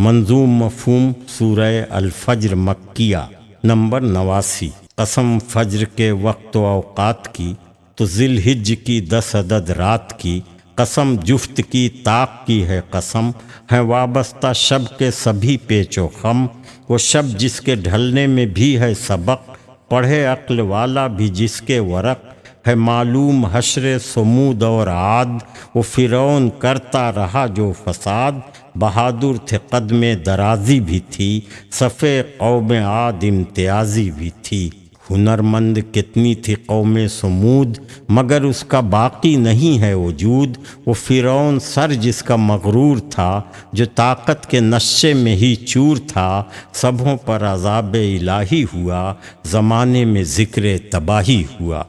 منظوم مفہوم سورہ الفجر مکیہ نمبر 89۔ قسم فجر کے وقت و اوقات کی تو ذی الحج کی 10 عدد رات کی، قسم جفت کی طاق کی ہے قسم، ہے وابستہ شب کے سبھی پیچ و خم، وہ شب جس کے ڈھلنے میں بھی ہے سبق، پڑھے عقل والا بھی جس کے ورق، ہے معلوم حشر سمود اور عاد، وہ فرعون کرتا رہا جو فساد، بہادر تھے قدم درازی بھی تھی، صفِ قوم عاد امتیازی بھی تھی، ہنرمند کتنی تھی قوم سمود مگر اس کا باقی نہیں ہے وجود، وہ فرعون سر جس کا مغرور تھا، جو طاقت کے نشے میں ہی چور تھا، سبھوں پر عذاب الہی ہوا، زمانے میں ذکر تباہی ہوا۔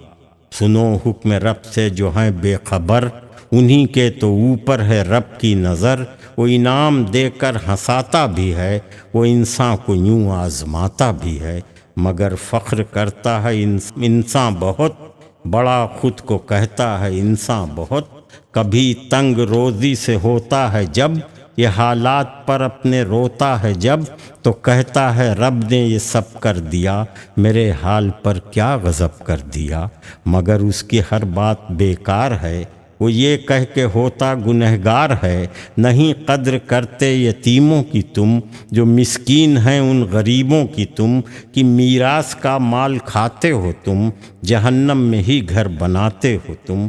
سنو حکم رب سے جو ہیں بے خبر، انہی کے تو اوپر ہے رب کی نظر، وہ انعام دے کر ہنساتا بھی ہے، وہ انسان کو یوں آزماتا بھی ہے، مگر فخر کرتا ہے انسان بہت، بڑا خود کو کہتا ہے انسان بہت، کبھی تنگ روزی سے ہوتا ہے جب، یہ حالات پر اپنے روتا ہے جب، تو کہتا ہے رب نے یہ سب کر دیا، میرے حال پر کیا غضب کر دیا، مگر اس کی ہر بات بیکار ہے، وہ یہ کہہ کے ہوتا گنہگار ہے، نہیں قدر کرتے یتیموں کی تم، جو مسکین ہیں ان غریبوں کی تم، کہ میراث کا مال کھاتے ہو تم، جہنم میں ہی گھر بناتے ہو تم،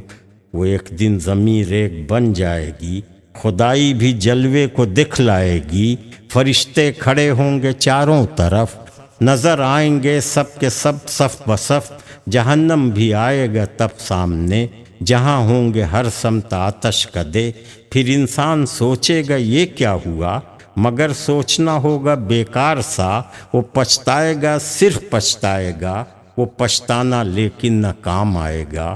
وہ ایک دن زمین ریگ بن جائے گی، خدائی بھی جلوے کو دکھلائے گی، فرشتے کھڑے ہوں گے چاروں طرف، نظر آئیں گے سب کے سب صف بصف، جہنم بھی آئے گا تب سامنے، جہاں ہوں گے ہر سمت آتش کدے، پھر انسان سوچے گا یہ کیا ہوا، مگر سوچنا ہوگا بیکار سا، وہ پچھتائے گا صرف پچھتائے گا، وہ پچھتانا لیکن نہ کام آئے گا،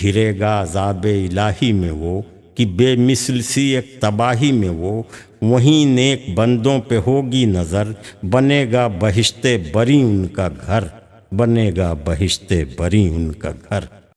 گھرے گا عذاب الہی میں وہ، کہ بے مثل سی ایک تباہی میں وہ، وہیں نیک بندوں پہ ہوگی نظر، بنے گا بہشت بری ان کا گھر، بنے گا بہشت بری ان کا گھر۔